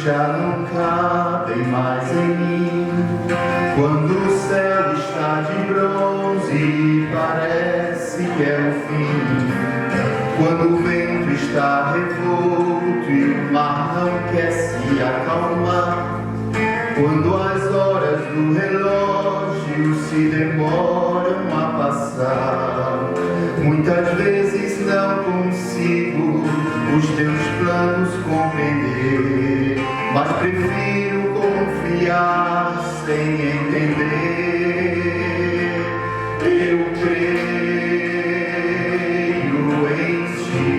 já não cabem mais em mim. Quando o céu está de bronze, parece que é o fim. Quando o vento está revolto e o mar não quer se acalmar. Quando as horas do relógio se demoram a passar. Muitas vezes não consigo os teus planos compreender, mas prefiro confiar sem entender. Eu creio em ti,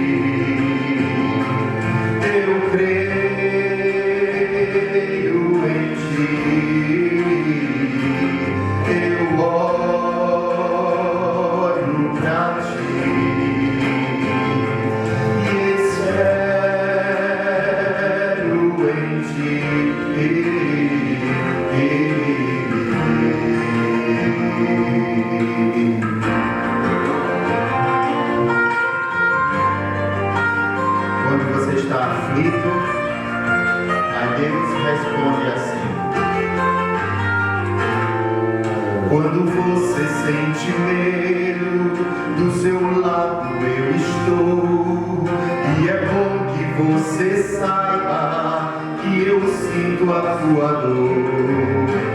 eu creio em ti, eu olho pra ti. Quando você está aflito, aí Deus responde assim. Quando você sente medo, do seu lado eu estou. E é bom que você saiba que eu sinto a tua dor.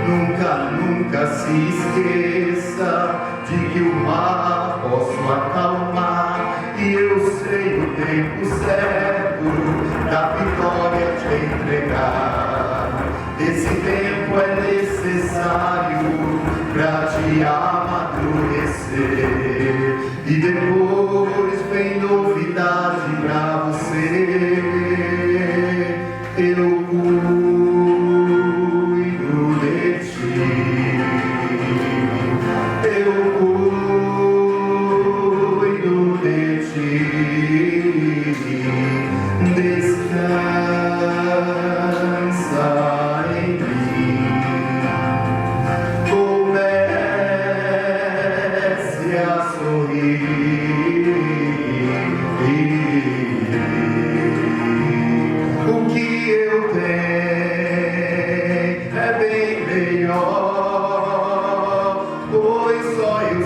Nunca, nunca se esqueça de que o mar posso acalmar. E eu sei o tempo certo da vitória te entregar. Esse tempo é necessário pra te amadurecer. E depois vem novidade pra você. Eu cuido de ti. Eu cuido de ti. Descansa em mim. Comece a sorrir. O que eu tenho é bem melhor, pois só eu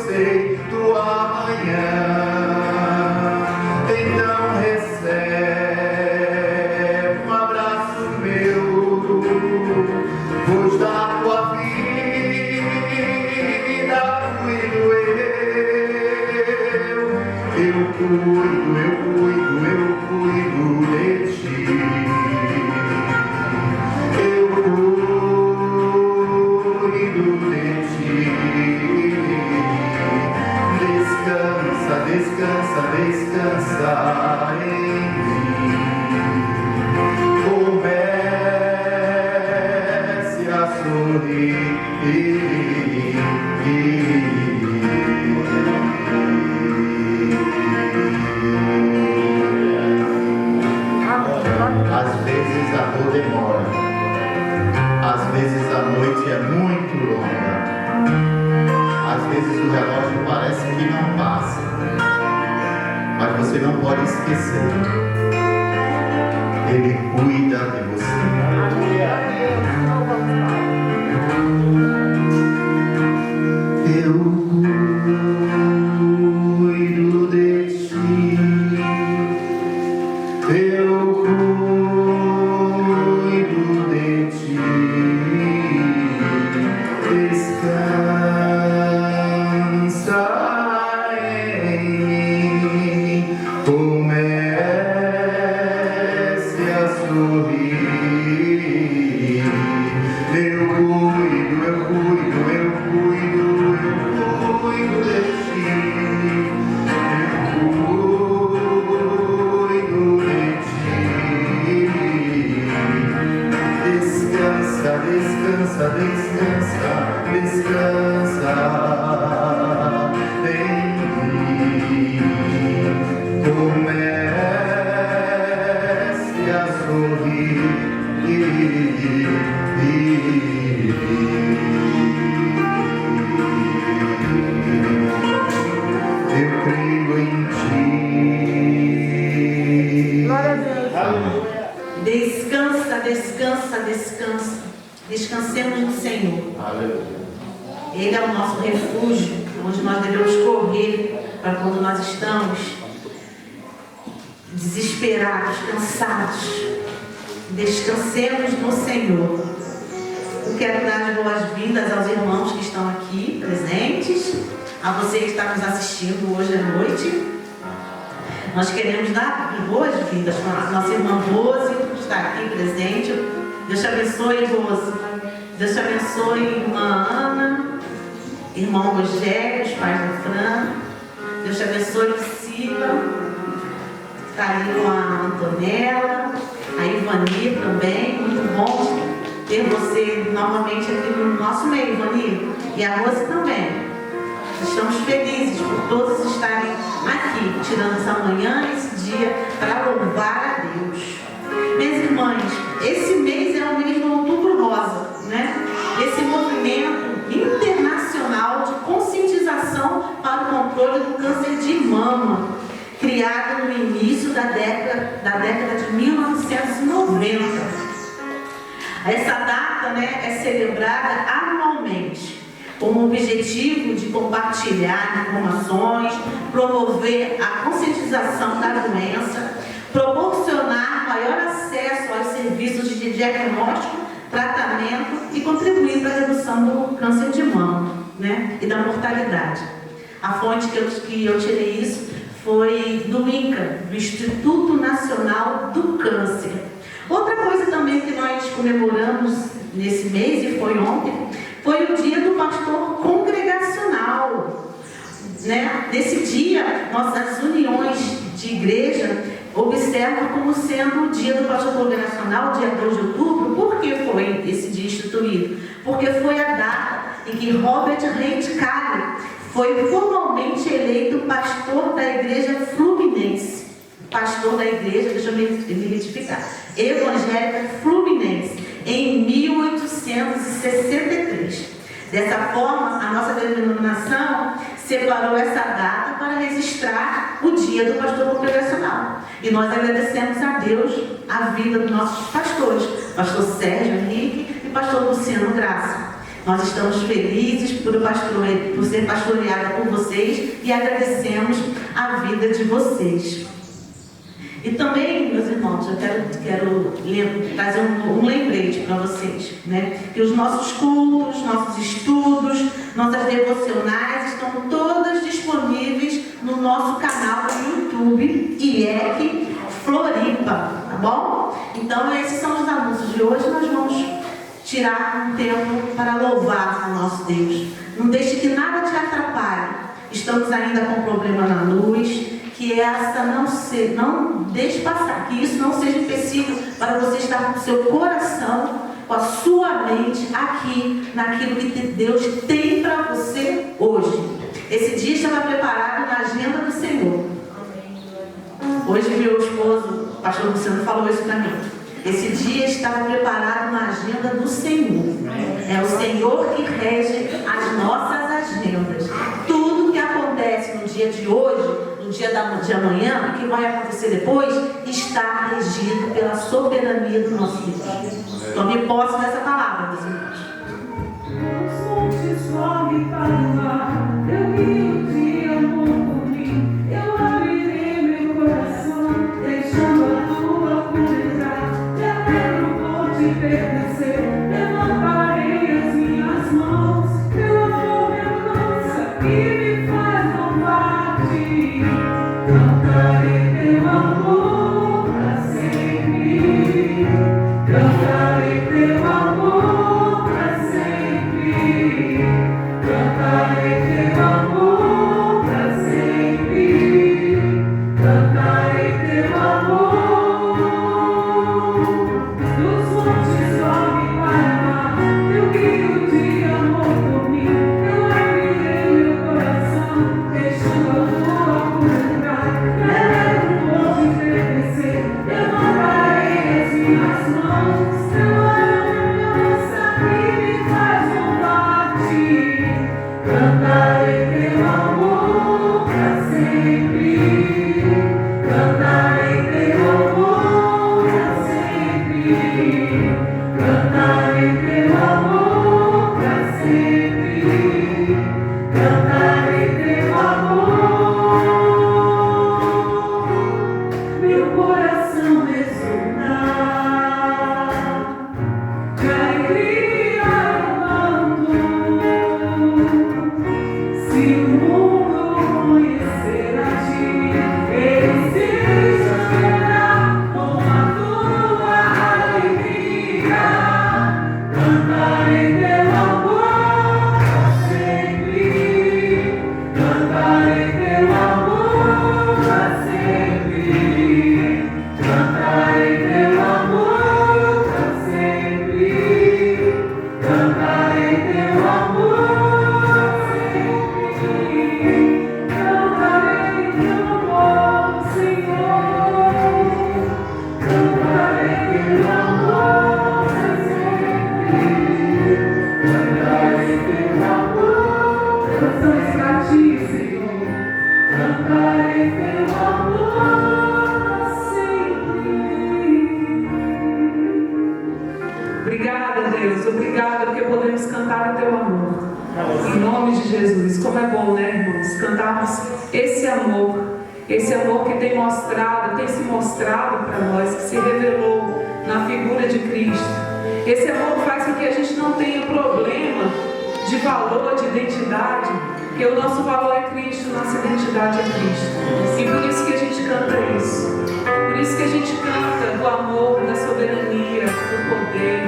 sei do amanhã. Então recebe um abraço meu, pois da tua vida cuido eu cuido de ti. Eu cuido de ti. Descansa, descansa, descansa em mim. Comece a sorrir. Às vezes a dor demora, às vezes a noite é muito longa, às vezes o relógio parece que não passa, mas você não pode esquecer, Ele cuida de você. Eu cuido de ti. Eu cuido de ti. Descansa em mim. Comece a sorrir. Eu cuido de ti. Descansa, descansa, descansa, descansa em mim. Comece a sorrir. Eu creio em ti. Descansa, descansa, descansa. Descansemos no Senhor. Aleluia. Ele é o nosso refúgio, onde nós devemos correr para quando nós estamos desesperados, cansados. Descansemos no Senhor. Eu quero dar as boas-vindas aos irmãos que estão aqui presentes, a você que está nos assistindo hoje à noite. Nós queremos dar boas-vindas para a nossa irmã Rose, que está aqui presente. Deus te abençoe, Rose. Deus te abençoe, irmã Ana, irmão Rogério, os pais da Fran. Deus te abençoe, Priscila. Está ali com a Antonella, a Ivani também. Muito bom ter você novamente aqui no nosso meio, Ivani. E a Rose também. Estamos felizes por todos estarem aqui, tirando essa manhã, esse dia, para louvar a Deus. Minhas irmãs, esse mês é o mês do Outubro Rosa, né? Esse movimento internacional de conscientização para o controle do câncer de mama, criado no início da década de 1990. Essa data, né, é celebrada anualmente, com o objetivo de compartilhar informações, promover a conscientização da doença, proporcionar maior acesso aos serviços de diagnóstico, tratamento e contribuir para a redução do câncer de mama, né, e da mortalidade. A fonte que eu tirei isso foi do INCA, do Instituto Nacional do Câncer. Outra coisa também que nós comemoramos nesse mês, e foi ontem, foi o dia do pastor congregacional, né? Nesse dia, nossas uniões de igreja observam como sendo o dia do pastor congregacional, dia 2 de outubro. Por que foi esse dia instituído? Porque foi a data em que Robert Reid Calley foi formalmente eleito pastor da igreja fluminense. Pastor da igreja, deixa eu me identificar, evangélica fluminense, em 1863. Dessa forma, a nossa denominação separou essa data para registrar o dia do pastor congregacional. E nós agradecemos a Deus a vida dos nossos pastores, pastor Sérgio Henrique e pastor Luciano Graça. Nós estamos felizes por ser pastoreada por vocês e agradecemos a vida de vocês. E também, meus irmãos, eu quero trazer um lembrete para vocês, né? Que os nossos cultos, nossos estudos, nossas devocionais estão todas disponíveis no nosso canal do YouTube, IEC Floripa, tá bom? Então, esses são os anúncios de hoje. Nós vamos tirar um tempo para louvar o nosso Deus. Não deixe que nada te atrapalhe. Estamos ainda com problema na luz. Que essa não deixe passar, que isso não seja empecilho para você estar com o seu coração, com a sua mente aqui, naquilo que Deus tem para você hoje. Esse dia estava preparado na agenda do Senhor. Hoje meu esposo, o pastor Luciano, falou isso para mim. Esse dia estava preparado na agenda do Senhor. É o Senhor que rege as nossas agendas. Tudo que acontece no dia de hoje, no dia de amanhã, o que vai acontecer depois, está regido pela soberania do nosso Deus. Tome posse dessa palavra, meus irmãos. Os montes sobe para o mar, eu vi o dia amor por mim, eu abrirei meu coração, deixando a tua penetrar, te alegro por te pertencer, levantarei as minhas mãos, teu amor me alcança e me faz louvar-te. Cantarei teu amor para sempre. Cantarei teu amor para sempre. Cantarei teu Obrigada, Deus. Obrigada porque podemos cantar o teu amor. Em nome de Jesus. Como é bom, né, irmãos? Cantarmos esse amor que tem se mostrado para nós, que se revelou na figura de Cristo. Esse amor faz com que a gente não tenha problema de valor, de identidade, porque o nosso valor é Cristo, nossa identidade é Cristo. E por isso que a gente canta isso. Por isso que a gente canta do amor, da soberania, do poder.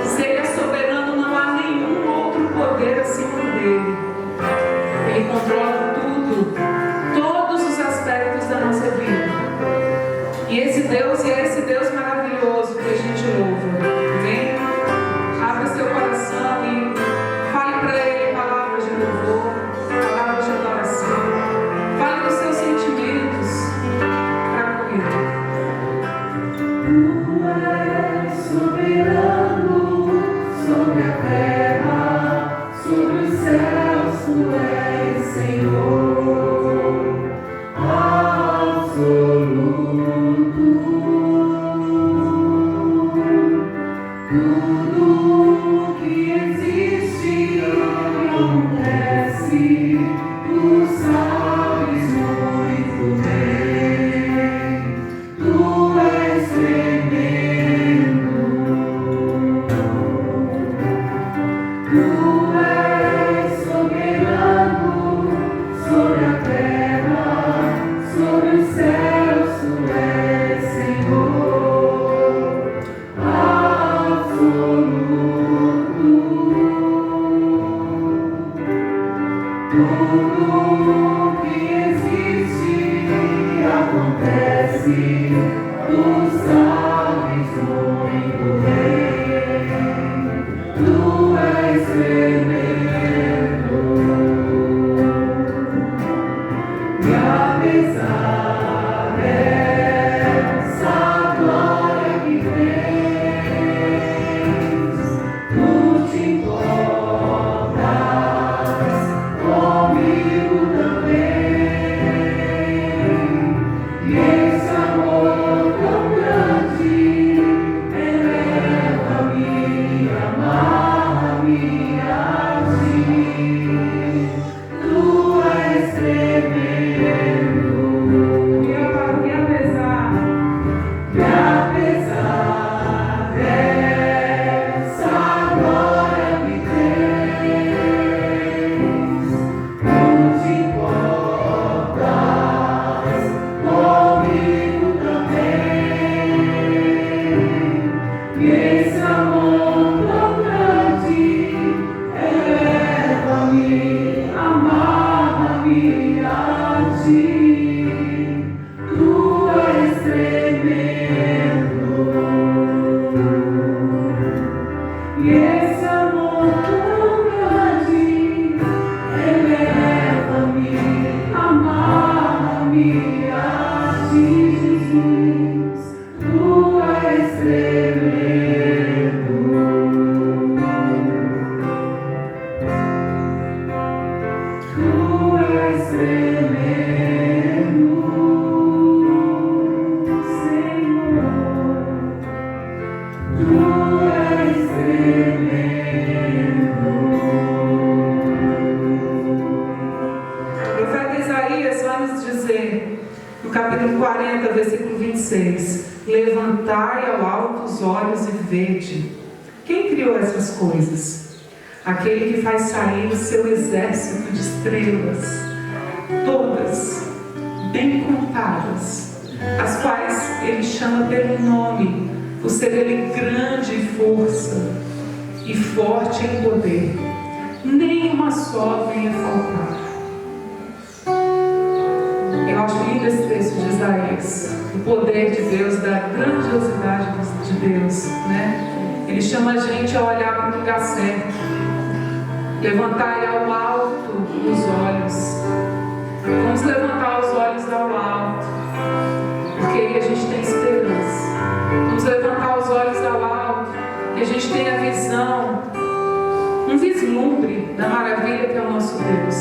Se Ele é soberano, não há nenhum outro poder acima dele. Ele controla tudo, todos os aspectos da nossa vida. E esse Deus maravilhoso que a gente louva. Amém? Abra seu coração e fale para Ele palavras de louvor, palavras de adoração. Fale dos seus sentimentos para com Ele. Tu és soberano sobre a terra, sobre os céus, Tu és Senhor absoluto. Tudo que existe acontece, Tu sabes muito bem. Tu és tremendo. Tu és soberano sobre a terra, sobre os céus, Tu és Senhor absoluto. Tudo que existe acontece, Tu sabes muito bem. Tu és tremendo. E apesar dessa glória que tens, Tu te importas comigo também. E esse amor tão grande eleva-me, amarra-me a Ti. Tu és tremendo. E apesar dessa glória que tens, Tu te importas comigo também. E esse amor tão grande eleva-me, amarra-me a Ti. Tu és tremendo. E esse amor tão grande eleva-me, amarra-me a Ti, Jesus. Tu és tremendo. Tu és tremendo, Senhor. Tu és tremendo. o profeta Isaías vai nos dizer, no capítulo 40, versículo 26, levantai ao alto os olhos e vede. Quem criou essas coisas? Aquele que faz sair o seu exército de estrelas, todas, bem contadas, as quais Ele chama pelo nome, por ser Ele grande em força e forte em poder. Nenhuma só venha faltar. Eu acho lindo esse texto de Isaías, o poder de Deus, da grandiosidade de Deus, né? Ele chama a gente a olhar para o lugar certo, levantar ao alto os olhos. Vamos levantar os olhos ao alto, porque aí a gente tem esperança. Vamos levantar os olhos ao alto, que a gente tem a visão, um vislumbre da maravilha que é o nosso Deus.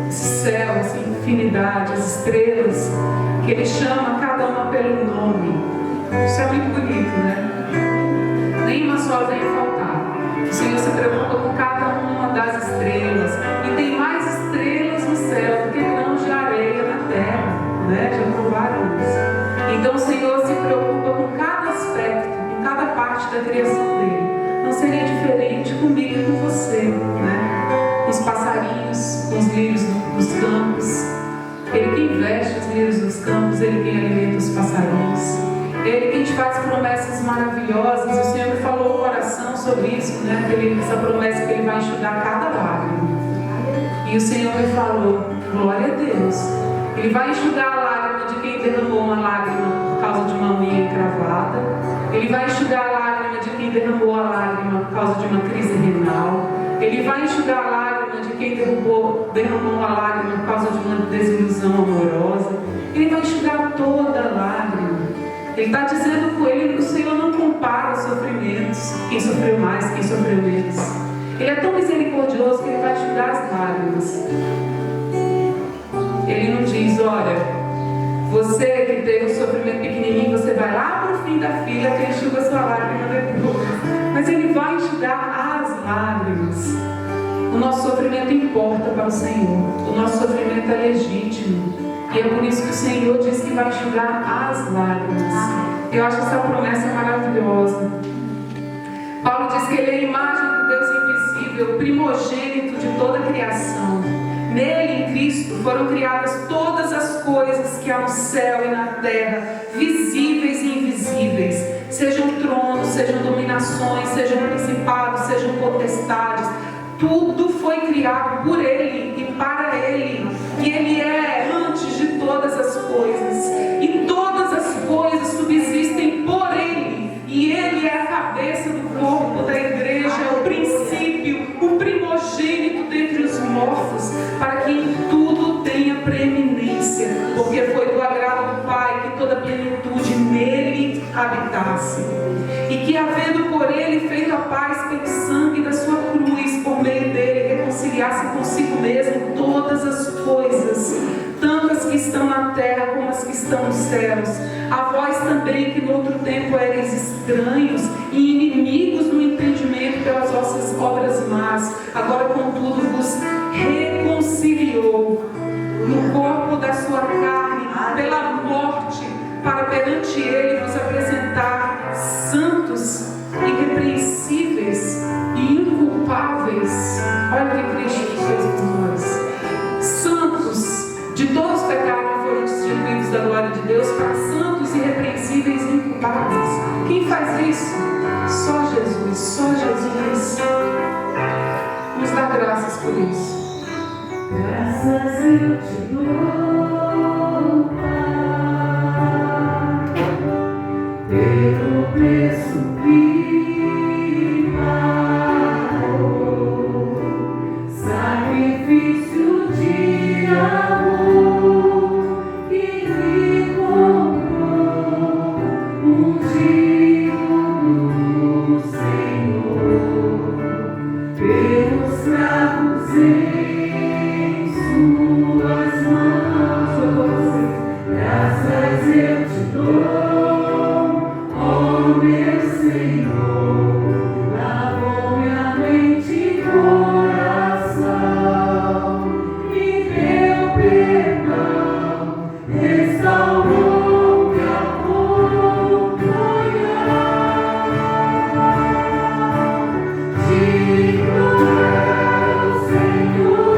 Esse céu, essa infinidade, as estrelas, que Ele chama cada uma pelo nome. Isso é muito bonito, né? Nenhuma só vem devem faltar. O Senhor se preocupa com cada uma das estrelas. E tem mais estrelas no céu do que grãos de areia na terra, né? Já provaram isso. Então o Senhor se preocupa com cada aspecto, com cada parte da criação dele. Não seria diferente comigo e com você, né? Com os passarinhos, com os lírios dos campos. Ele quem veste os lírios dos campos, Ele quem alimenta os passarinhos. Ele quem te faz promessas maravilhosas. O Senhor me falou o coração sobre isso, né? Essa promessa que Ele vai enxugar cada lágrima. E o Senhor me falou, glória a Deus. Ele vai enxugar a lágrima de quem derramou uma lágrima por causa de uma unha encravada. Ele vai enxugar a lágrima de quem derramou a lágrima por causa de uma crise renal. Ele vai enxugar a lágrima de quem derramou uma lágrima por causa de uma desilusão amorosa. Ele vai enxugar toda a lágrima. Ele está dizendo com ele, o Senhor não compara os sofrimentos, quem sofreu mais, quem sofreu menos. Ele é tão misericordioso que Ele vai enxugar as lágrimas. Ele não diz, olha, você que teve um sofrimento pequenininho, você vai lá para o fim da fila que enxuga a sua lágrima depois. Mas Ele vai enxugar as lágrimas. O nosso sofrimento importa para o Senhor. O nosso sofrimento é legítimo. E é por isso que o Senhor diz que vai enxugar as lágrimas. Eu acho essa promessa maravilhosa. Paulo diz que Ele é a imagem do Deus invisível, o primogênito de toda a criação. Nele, em Cristo, foram criadas todas as coisas que há no céu e na terra, visíveis e invisíveis. Sejam tronos, sejam dominações, sejam principados, sejam potestades. Tudo foi criado por Ele e para Ele. E Ele é antes de todas as coisas. E todas as coisas subsistem por Ele. E Ele é a cabeça do corpo da igreja, o princípio, o primogênito dentre os mortos, para que em tudo tenha preeminência. Porque foi do agrado do Pai que toda a plenitude nele habitasse. E que, havendo por Ele feito a paz pelo sangue da sua cruz, por meio dele reconciliasse consigo mesmo todas as coisas, tanto as que estão na terra como as que estão nos céus. A vós também, que no outro tempo erais estranhos e inimigos no entendimento pelas vossas obras más, agora contudo vos reconciliou no corpo da sua carne pela morte, para perante Ele vos apresentar santos, irrepreensíveis e inculpáveis. Olha o que Cristo fez por nós. Santos de todos os pecados que foram destituídos da glória de Deus, para santos, irrepreensíveis e inculpáveis. Quem faz isso? Só Jesus, só Jesus. Nos dá graças por isso. Graças eu te dou, Pai, pelo preço que pagou, sacrifício de amor que me comprou, ungido do Senhor, pelos cravos em suas mãos. Graças eu te dou, ó meu Senhor, lavou minha mente e coração, me deu perdão, restaurou minha comunhão. Digno é o Senhor,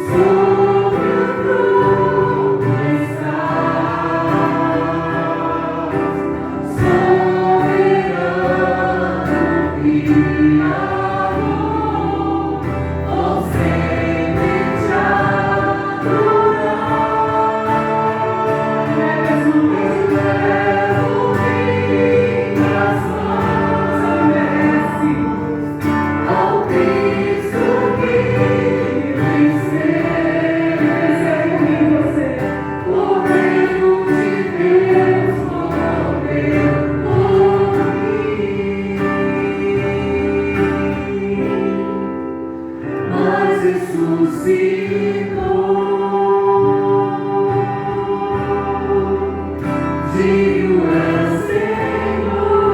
sobre o trono estás, soberano e amor, ó sempre te adorar. És o rei das mãos, merece ao Cristo que venceu. O reino de Deus morreu por mim, mas ressuscitou. Digno é o Senhor,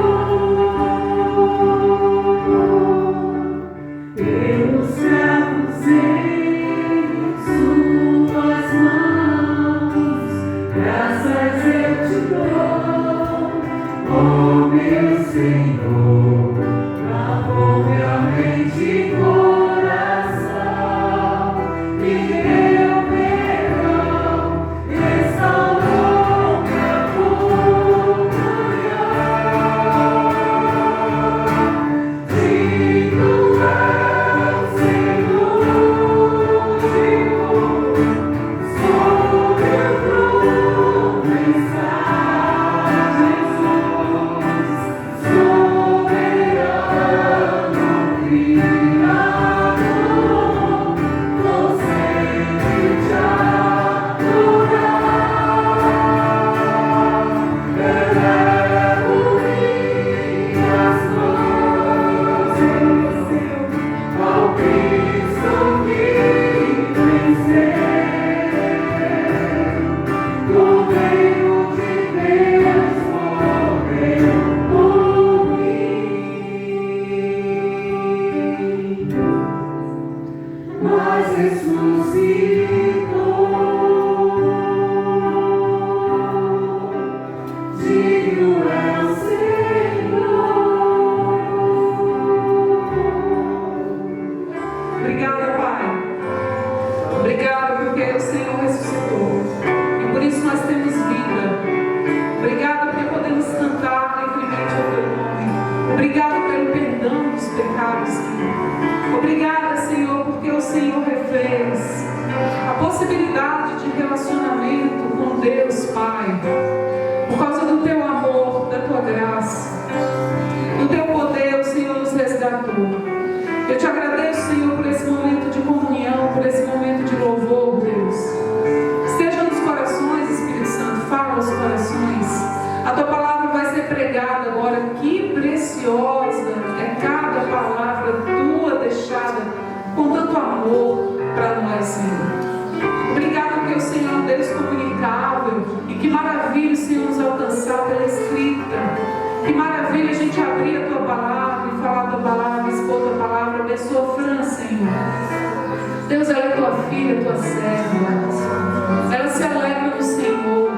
intimidade de relacionamento com Deus, Pai, por causa do Teu amor, da Tua graça, do Teu poder, o Senhor nos resgatou. Eu te agradeço, Senhor, por esse momento de comunhão, por esse momento de louvor, Deus. Esteja nos corações, Espírito Santo, fala aos corações. A Tua palavra vai ser pregada agora. Que preciosa é cada palavra Tua deixada com tanto amor para nós, Senhor. Obrigado porque o Senhor é um Deus comunicável. E que maravilha o Senhor nos alcançar pela escrita. Que maravilha a gente abrir a Tua palavra e falar a Tua palavra, expor a Tua palavra. Abençoa a Fran, Senhor. Deus, ela é Tua filha, Tua serva. Ela se alegra no Senhor.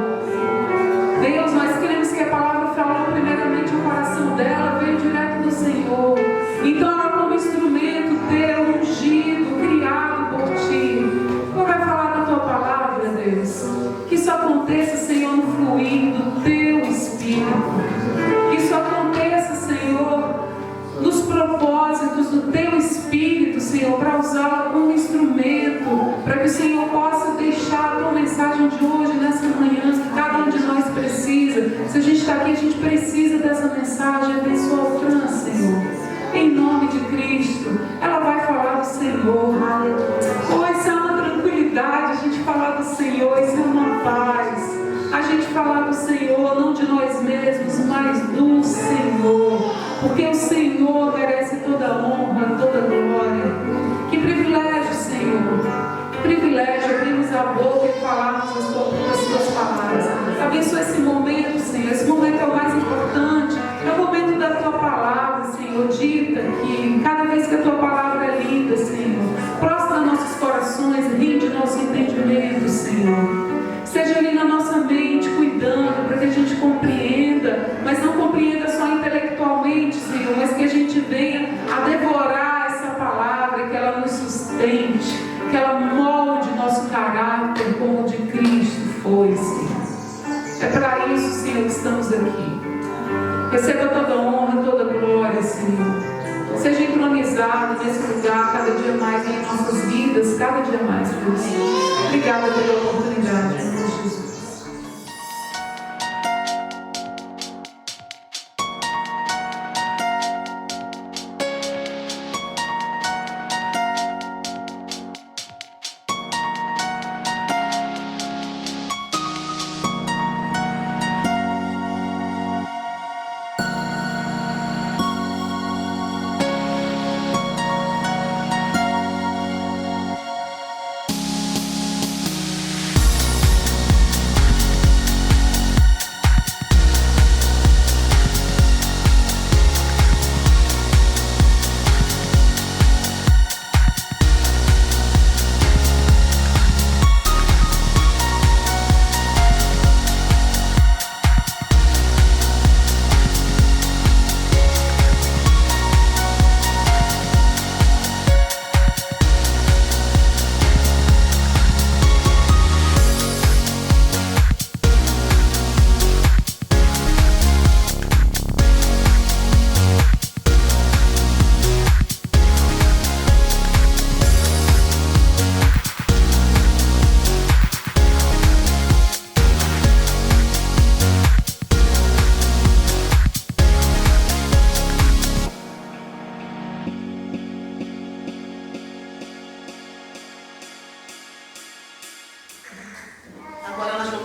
Deus, nós queremos que a palavra falou primeiramente o coração dela, veio direto do Senhor. Então ela, como instrumento teu, ungido, criado por Ti, ela vai falar da Tua palavra, Deus. Que isso aconteça, Senhor, no fluir do Teu Espírito. Que isso aconteça, Senhor, nos propósitos do Teu Espírito, Senhor, para usá-la como instrumento, para que o Senhor possa deixar a Tua mensagem de hoje, nessa manhã, que cada um de nós precisa. Se a gente está aqui, a gente precisa dessa mensagem. Abençoa a Fran, Senhor. Em nome de Cristo, ela vai falar do Senhor. Oh, isso é uma tranquilidade, a gente falar do Senhor, isso é uma paz. A gente falar do Senhor, não de nós mesmos, mas do Senhor. Porque o Senhor merece toda a honra, toda a glória. Que privilégio, Senhor. Privilégio abrirmos a boca e falarmos as Tuas palavras. Abençoa esse momento, Senhor. Esse momento é o mais importante. É o momento da Tua palavra, Senhor, dita aqui. Cada vez que a Tua palavra é lida, Senhor, prostra nossos corações, rinde nosso entendimento, Senhor. Esteja ali na nossa mente, cuidando, para que a gente compreenda, mas não compreenda só intelectualmente, Senhor, mas que a gente venha a devorar essa palavra, que ela nos sustente, que ela molde nosso caráter como o de Cristo foi, Senhor. É para isso, Senhor, que estamos aqui. Receba toda a honra, toda a glória, Senhor. Seja entronizado nesse lugar cada dia mais em nossas vidas, cada dia mais, Deus. Obrigada pela oportunidade, em nome de Jesus.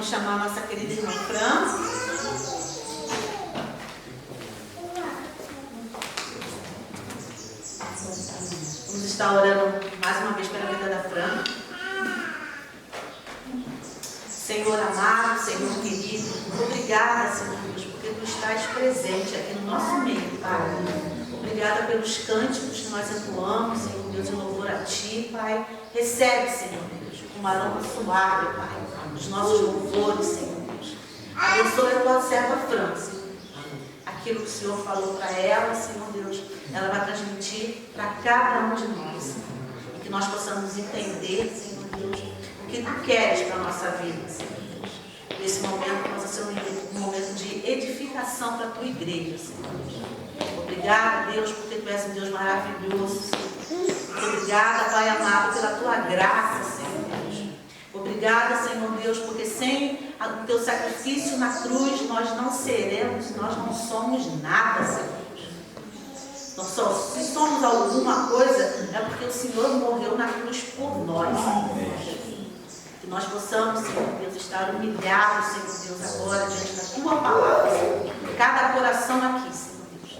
Chamar a nossa querida irmã Fran. Vamos estar orando mais uma vez pela vida da Fran. Senhor amado, Senhor querido, obrigada, Senhor Deus, porque Tu estás presente aqui no nosso meio, Pai. Obrigada pelos cânticos que nós entoamos, Senhor Deus, em louvor a Ti, Pai. Recebe, Senhor Deus, com uma aroma suave, Pai, os nossos louvores, Senhor Deus. Abençoe a Tua serva Fran, Senhor. Aquilo que o Senhor falou para ela, Senhor Deus, ela vai transmitir para cada um de nós, Senhor. E que nós possamos entender, Senhor Deus, o que Tu queres para a nossa vida, Senhor Deus. Nesse momento, possa ser um momento de edificação para a Tua igreja, Senhor Deus. Obrigada, Deus, porque Tu és um Deus maravilhoso, Senhor. Obrigada, Pai amado, pela Tua graça, Senhor Deus. Obrigada Obrigada, Senhor Deus, porque sem o teu sacrifício na cruz nós não seremos, nós não somos nada, Senhor Deus. Se somos alguma coisa, é porque o Senhor morreu na cruz por nós, Senhor Deus. Que nós possamos, Senhor Deus, estar humilhados, Senhor Deus, agora diante da tua palavra, Senhor. Cada coração aqui, Senhor Deus,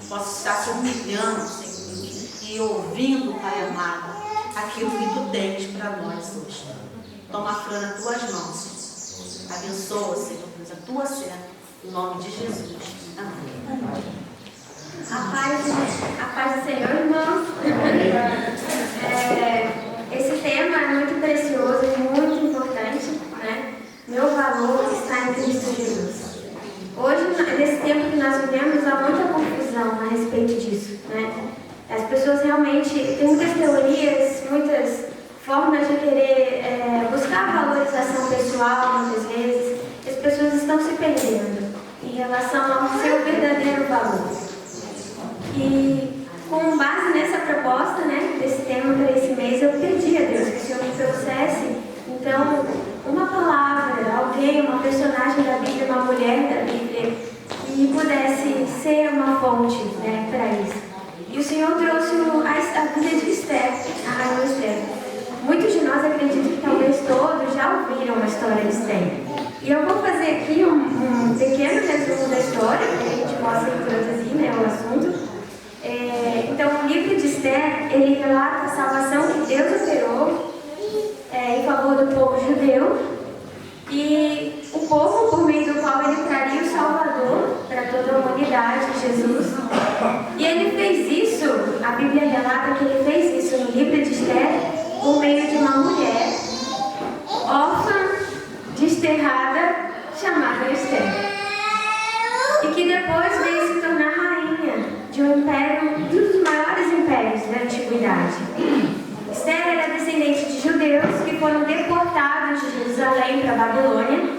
possa estar se humilhando, Senhor Deus, e ouvindo, Pai amado, aquilo que tu tens para nós hoje. Toma a Fran nas tuas mãos. Abençoa, Senhor Deus, a tua serva, em nome de Jesus. Amém. A paz do Senhor, irmãos. Esse tema é muito precioso e muito importante, né? Meu valor está em Cristo Jesus. Hoje, nesse tempo que nós vivemos, há muita confusão a respeito disso, né? As pessoas realmente têm muitas teorias, muitas formas de querer buscar valorização pessoal, muitas vezes. As pessoas estão se perdendo em relação ao seu verdadeiro valor. E com base nessa proposta, né, desse tema para esse mês, eu pedi a Deus que o Senhor me trouxesse, então, uma palavra, alguém, uma personagem da Bíblia, uma mulher da Bíblia, que pudesse ser uma fonte, né, para isso. E o Senhor trouxe a vida de Esther, a rainha Esther. Muitos de nós acredito que talvez todos já ouviram a história de Esther. E eu vou fazer aqui um pequeno resumo da história, para que a gente possa introduzir, né, o assunto. Então, o livro de Esther, ele relata a salvação que Deus operou em favor do povo judeu e o povo por meio do qual ele traria o Salvador para toda a humanidade, Jesus. E ele fez isso, a Bíblia relata que ele fez isso no livro de Esther por meio de uma mulher órfã, desterrada, chamada Esther. E que depois veio se tornar rainha de um império, um dos maiores impérios da antiguidade. Esther era descendente de judeus que foram deportados de Jerusalém para a Babilônia,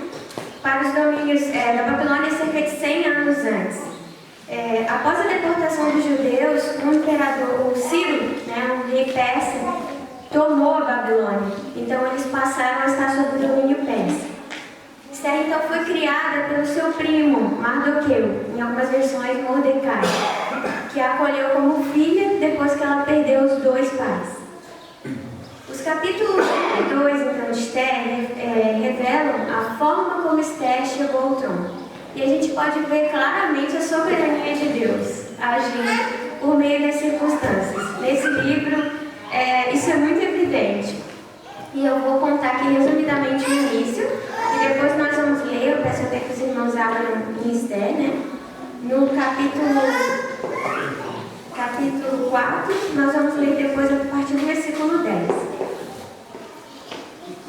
para os domínios da Babilônia cerca de 100 anos antes. Após a deportação dos judeus, um imperador, o Ciro, né, um rei persa, tomou a Babilônia. Então eles passaram a estar sob o domínio persa. Esther então foi criada pelo seu primo, Mardoqueu, em algumas versões Mordecai, que a acolheu como filha depois que ela perdeu os dois pais. Os capítulos 1 e 2 então, de Esther revelam a forma como Esther chegou ao trono. E a gente pode ver claramente a soberania de Deus agindo por meio das circunstâncias. Nesse livro, isso é muito evidente. E eu vou contar aqui resumidamente o início, e depois nós vamos ler, eu peço até que os irmãos abram em Esther, né? No capítulo 4, nós vamos ler depois a partir do versículo 10.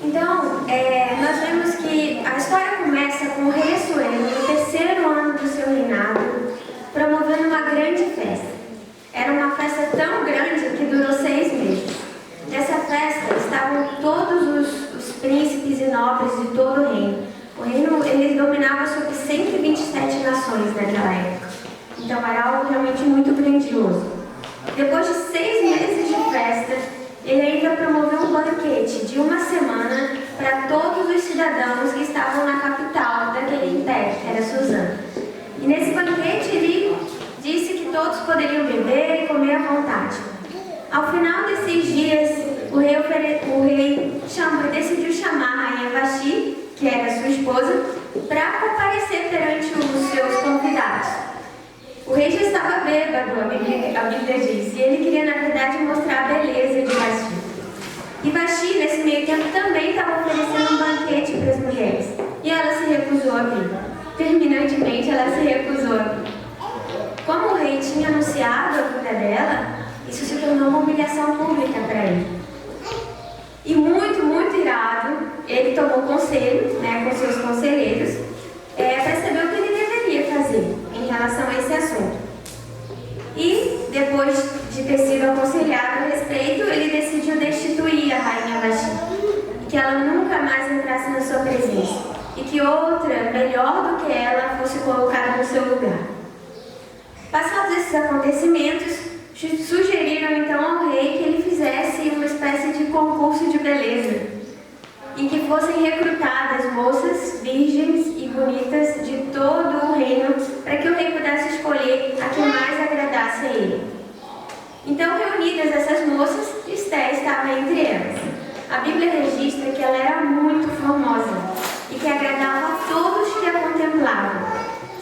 Então, nós vemos que a história começa com o rei Assuero, no terceiro ano do seu reinado, promovendo uma grande festa. Era uma festa tão grande que durou 6 meses. Nessa festa estavam todos os príncipes e nobres de todo o reino. O reino, ele dominava sobre 127 nações naquela época. Então era algo realmente muito grandioso. Depois de 6 meses de festa, ele ainda promoveu um banquete de 1 semana para todos os cidadãos que estavam na capital daquele império, que era Suzã. E nesse banquete ele disse que todos poderiam beber e comer à vontade. Ao final desses dias, o rei decidiu chamar a rainha Vasti, que era sua esposa, para comparecer perante os seus convidados. O rei já estava bêbado, a Bíblia diz, e ele queria, na verdade, mostrar a beleza de Vasti. E Vasti, nesse meio tempo, também estava oferecendo um banquete para as mulheres, e ela se recusou a vir. Terminantemente, ela se recusou a vir. Como o rei tinha anunciado a vinda dela, isso se tornou uma humilhação pública para ele. E muito, muito irado, ele tomou conselho, né, com seus conselheiros, para saber o que ele deveria fazer em relação a esse assunto. E, depois de ter sido aconselhado a respeito, ele decidiu destituir a rainha Vasti, que ela nunca mais entrasse na sua presença, e que outra, melhor do que ela, fosse colocada no seu lugar. Passados esses acontecimentos, sugeriram então ao rei que ele fizesse uma espécie de concurso de beleza. e que fossem recrutadas moças virgens e bonitas de todo o reino, para que o rei pudesse escolher a que mais agradasse a ele. Então, reunidas essas moças, Esté estava entre elas. A Bíblia registra que ela era muito formosa e que agradava a todos que a contemplavam.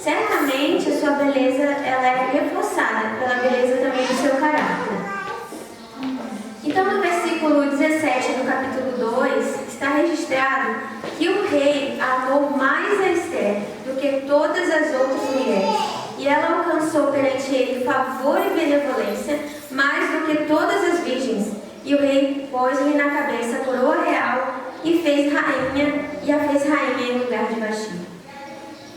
Certamente, a sua beleza ela era reforçada pela beleza também do seu caráter. Então, no versículo 17 do capítulo 2, está registrado que o rei amou mais a Esté do que todas as outras mulheres, e ela alcançou perante ele favor e benevolência mais do que todas as virgens. E o rei pôs-lhe na cabeça a coroa real e a fez rainha em lugar de Vasti.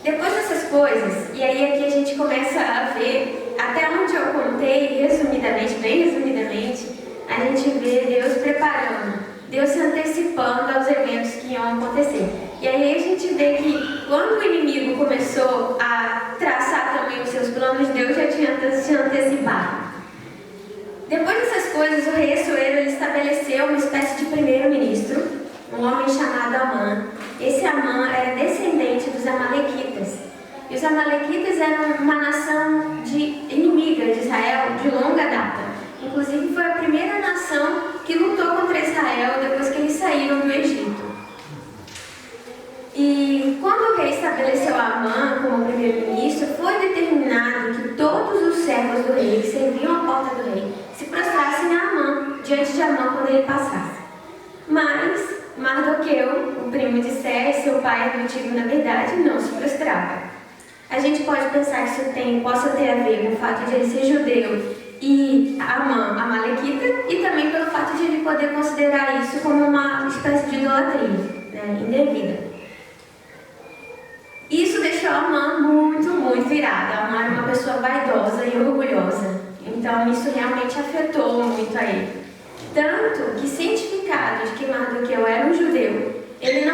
Depois dessas coisas, e aí aqui a gente começa a ver, até onde eu contei, resumidamente, bem resumidamente, a gente vê Deus preparando, Deus se antecipando aos eventos que iam acontecer. E aí a gente vê que quando o inimigo começou a traçar também os seus planos, Deus já tinha se antecipado. Depois dessas coisas, o rei Assuero ele estabeleceu uma espécie de primeiro-ministro, um homem chamado Amã. Esse Amã era descendente dos Amalequitas. E os Amalequitas eram uma nação inimiga de Israel de longa data. Inclusive, foi a primeira nação que lutou contra Israel depois que eles saíram do Egito. E quando o rei estabeleceu Amã como primeiro-ministro, foi determinado que todos os servos do rei que serviam à porta do rei se prostrassem a Amã, diante de Amã quando ele passasse. Mas Mardoqueu, o primo de Esté, seu pai adotivo na verdade, não se prostrava. A gente pode pensar que isso possa ter a ver com o fato de ele ser judeu e Amã, amalequita, e também pelo fato de ele poder considerar isso como uma espécie de idolatria, né, indevida. Isso deixou Amã muito irada. Amã era uma pessoa vaidosa e orgulhosa, então isso realmente afetou muito a ele. Tanto que, cientificado de que Mardoqueu era um judeu, ele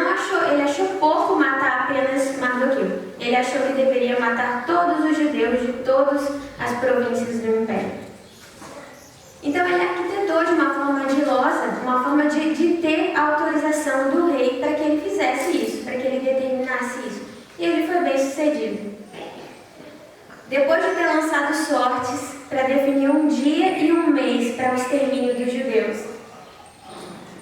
achou pouco matar apenas Mardoqueu. Ele achou que deveria matar todos os judeus de todas as províncias do império. Então ele arquitetou de uma forma ardilosa, uma forma de ter a autorização do rei para que ele fizesse isso, para que ele determinasse isso. E ele foi bem sucedido. Depois de ter lançado sortes para definir um dia e um mês para o extermínio dos judeus,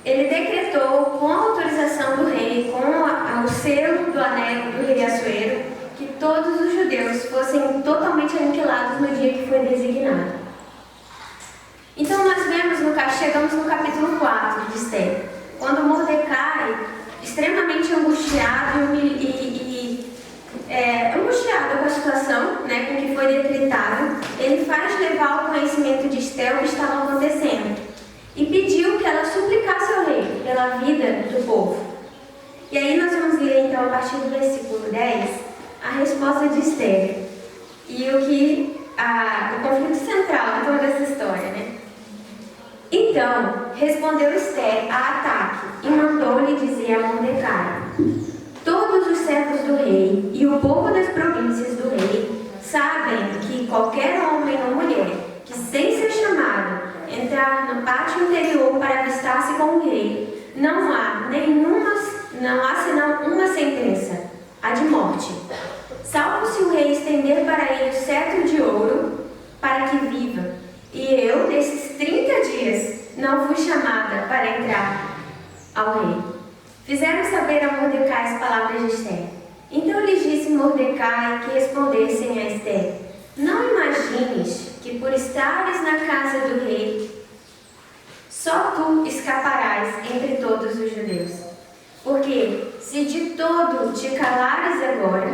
ele decretou, com a autorização do rei, com o selo do anel do rei Assuero, que todos os judeus fossem totalmente aniquilados no dia que foi designado. Então nós chegamos no capítulo 4 de Esté, quando Mordecai, extremamente angustiado angustiado com a situação, né, com o que foi decretado, ele faz levar ao conhecimento de Esté o que estava acontecendo e pediu que ela suplicasse ao rei pela vida do povo. E aí nós vamos ler então a partir do versículo 10 a resposta de Esté e o conflito central de toda essa história, né? Então respondeu Esté a Ataque e mandou-lhe dizer a Mordecai: todos os servos do rei e o povo das províncias do rei sabem que qualquer homem ou mulher que, sem ser chamado, entrar no pátio interior para avistar-se com o rei, não há senão uma sentença, a de morte, salvo se o rei estender para ele o cetro de ouro para que viva. E eu, desses 30 dias, não fui chamada para entrar ao rei. Fizeram saber a Mordecai as palavras de Esté. Então lhes disse Mordecai que respondessem a Esté: não imagines que por estares na casa do rei, só tu escaparás entre todos os judeus. Porque se de todo te calares agora,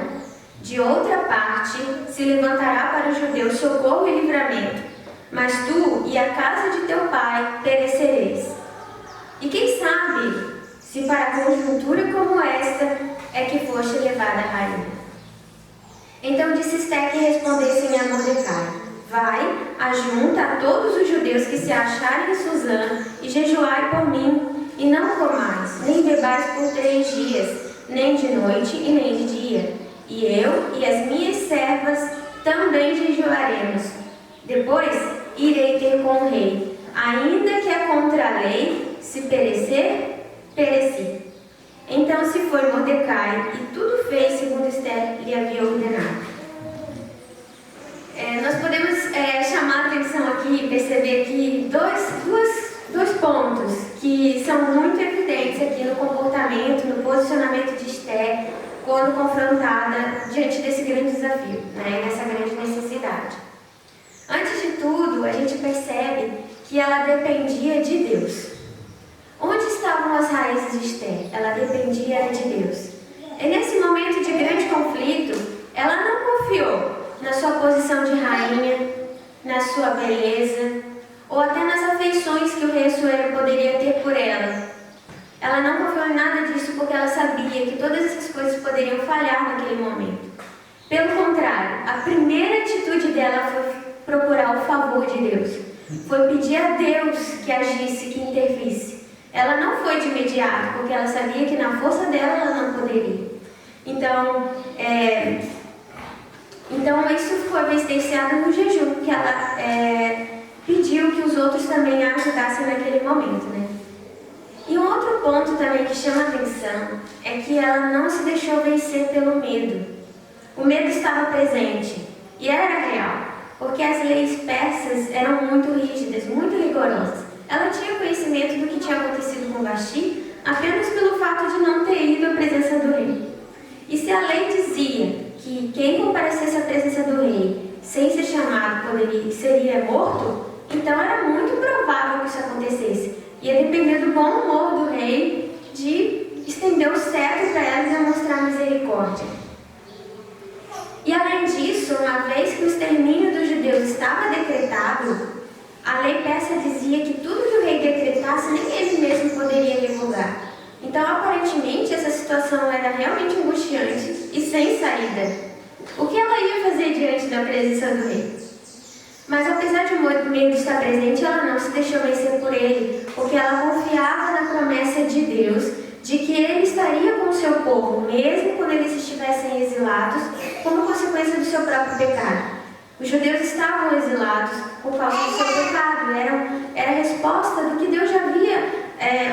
de outra parte se levantará para os judeus socorro e livramento, mas tu e a casa de teu pai perecereis. E quem sabe se para conjuntura como esta é que foste levada a rainha. Então disse Esté que respondessem a Mordecai: vai, ajunta a todos os judeus que se acharem em Susã e jejuai por mim, e não comais, nem bebais por 3 dias, nem de noite e nem de dia. E eu e as minhas servas também jejuaremos. Depois irei ter com o rei, ainda que é contra a lei, se perecer, pereci. Então se foi Mordecai e tudo fez segundo Esther lhe havia ordenado. Nós podemos chamar a atenção aqui e perceber que dois pontos que são muito evidentes aqui no comportamento, no posicionamento de Esther, quando confrontada diante desse grande desafio, né, nessa grande necessidade. Antes de tudo, a gente percebe que ela dependia de Deus. Onde estavam as raízes de Esther? Ela dependia de Deus. E nesse momento de grande conflito, ela não confiou na sua posição de rainha, na sua beleza, ou até nas afeições que o rei Assuero poderia ter por ela. Ela não confiou em nada disso porque ela sabia que todas essas coisas poderiam falhar naquele momento. Pelo contrário, a primeira atitude dela foi procurar o favor de Deus. Foi pedir a Deus que agisse, que intervisse. Ela não foi de imediato, porque ela sabia que na força dela ela não poderia. Então isso foi evidenciado no jejum, que ela pediu que os outros também a ajudassem naquele momento, né? E um outro ponto também que chama a atenção é que ela não se deixou vencer pelo medo. O medo estava presente e era real, porque as leis persas eram muito rígidas, muito rigorosas. Ela tinha conhecimento do que tinha acontecido com Vasti apenas pelo fato de não ter ido à presença do rei. E se a lei dizia que quem comparecesse à presença do rei sem ser chamado seria morto, então era muito provável que isso acontecesse. Ia depender do bom humor do rei de estender o cetro para ela e demonstrar misericórdia. E além disso, uma vez que o extermínio dos judeus estava decretado, a lei persa dizia que tudo que o rei decretasse, nem ele mesmo poderia revogar. Então, aparentemente, essa situação era realmente angustiante e sem saída. O que ela ia fazer diante da presença do rei? Mas, apesar de o medo estar presente, ela não se deixou vencer por ele, porque ela confiava na promessa de Deus, de que ele estaria com o seu povo, mesmo quando eles estivessem exilados, como consequência do seu próprio pecado. Os judeus estavam exilados por causa do seu pecado, era a resposta do que Deus já havia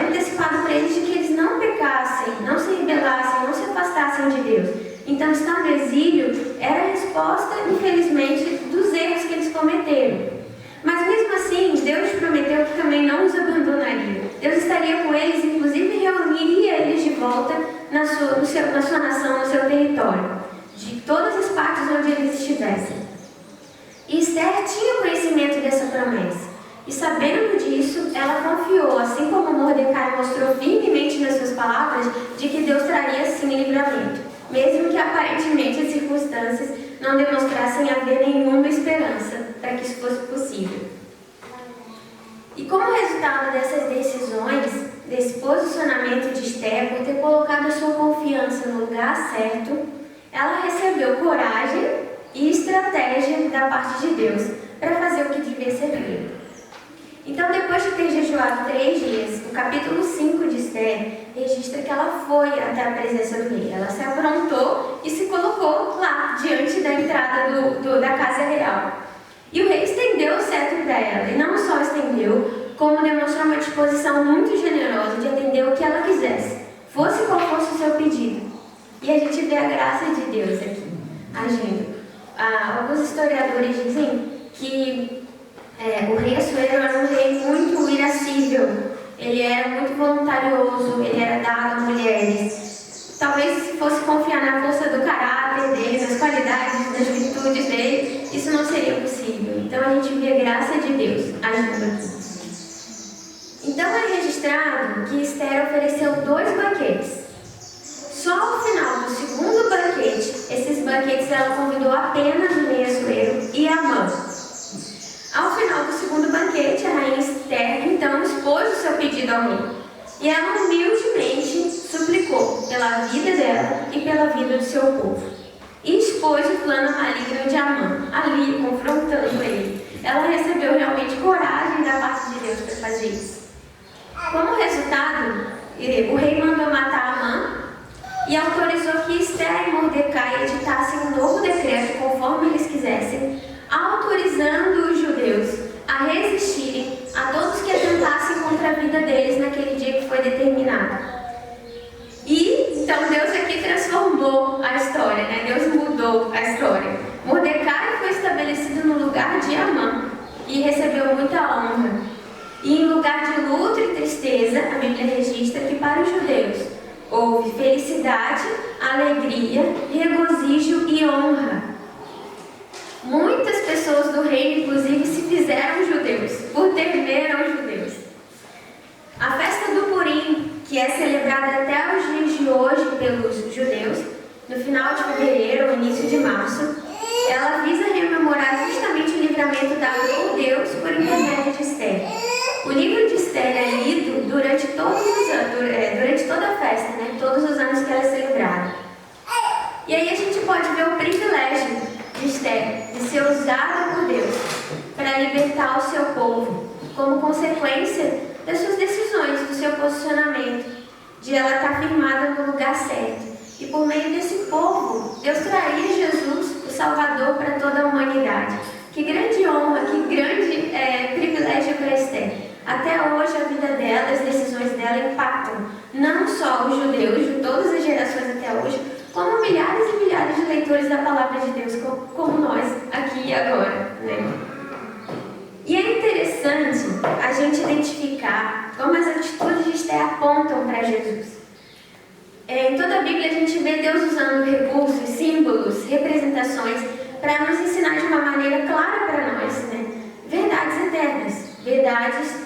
antecipado para eles, de que eles não pecassem, não se rebelassem, não se afastassem de Deus. Então, estar no exílio era a resposta, infelizmente, dos erros que eles cometeram. Mas mesmo assim, Deus prometeu que também não os abandonaria. Deus estaria com eles, inclusive reuniria eles de volta na sua nação, no seu território, de todas as partes onde eles estivessem. E Esther tinha conhecimento dessa promessa. E sabendo disso, ela confiou, assim como Mordecai mostrou firmemente nas suas palavras, de que Deus traria sim livramento, mesmo que aparentemente as circunstâncias não demonstrassem haver nenhuma esperança para que isso fosse possível. E como resultado dessas decisões, desse posicionamento de Esther, por ter colocado a sua confiança no lugar certo, ela recebeu coragem e estratégia da parte de Deus para fazer o que devia ser feito. Então, depois de ter jejuado 3 dias, o capítulo 5 de Esther registra que ela foi até a presença do rei. Ela se aprontou e se colocou lá, diante da entrada da casa real. E o rei estendeu o cetro para ela, e não só estendeu, como demonstrou uma disposição muito generosa de atender o que ela quisesse, fosse qual fosse o seu pedido. E a gente vê a graça de Deus aqui, agindo. Alguns historiadores dizem que o rei Assuero era um rei muito irascível, ele era muito voluntarioso, ele era dado a mulheres. Talvez se fosse confiar na força do caráter dele, nas qualidades, nas virtudes dele, isso não seria possível. Então a gente vê a graça de Deus agindo aqui. Então é registrado que Esther ofereceu 2 banquetes. Só ao final do segundo banquete, esses banquetes ela convidou apenas o rei Assuero e Amã. Ao final do segundo banquete, a rainha Esther então expôs o seu pedido ao rei. E ela humildemente suplicou pela vida dela e pela vida do seu povo. E expôs o plano maligno de Amã, ali confrontando ele. Ela recebeu realmente coragem da parte de Deus para fazer isso. Como resultado, o rei mandou matar Amã e autorizou que Esther e Mordecai editassem um novo decreto conforme eles quisessem, autorizando os judeus a resistirem a todos que atentassem contra a vida deles naquele dia que foi determinado. E a história. Mordecai foi estabelecido no lugar de Amã e recebeu muita honra. E em lugar de luto e tristeza, a Bíblia registra que para os judeus houve felicidade, alegria, regozijo e honra. Muitas pessoas do reino, inclusive, se fizeram judeus, por temer aos judeus. A festa do Purim, que é celebrada até os dias de hoje pelos judeus, no final de fevereiro ou início de março, ela visa rememorar justamente o livramento dado por Deus por intermédio de Esther. O livro de Esther é lido durante todos os anos, durante toda a festa, né? Todos os anos que ela é celebrada. E aí a gente pode ver o privilégio de Esther, de ser usada por Deus para libertar o seu povo, como consequência das suas decisões, do seu posicionamento, de ela estar firmada no lugar certo. E por meio desse povo, Deus traria Jesus, o Salvador, para toda a humanidade. Que grande honra, que grande privilégio para Esther. Até hoje a vida dela, as decisões dela impactam não só os judeus de todas as gerações até hoje, como milhares e milhares de leitores da Palavra de Deus, como nós, aqui e agora, né? E é interessante a gente identificar como as atitudes de Esther apontam para Jesus. Em toda a Bíblia a gente vê Deus usando recursos, símbolos, representações para nos ensinar de uma maneira clara para nós, né? Verdades eternas, verdades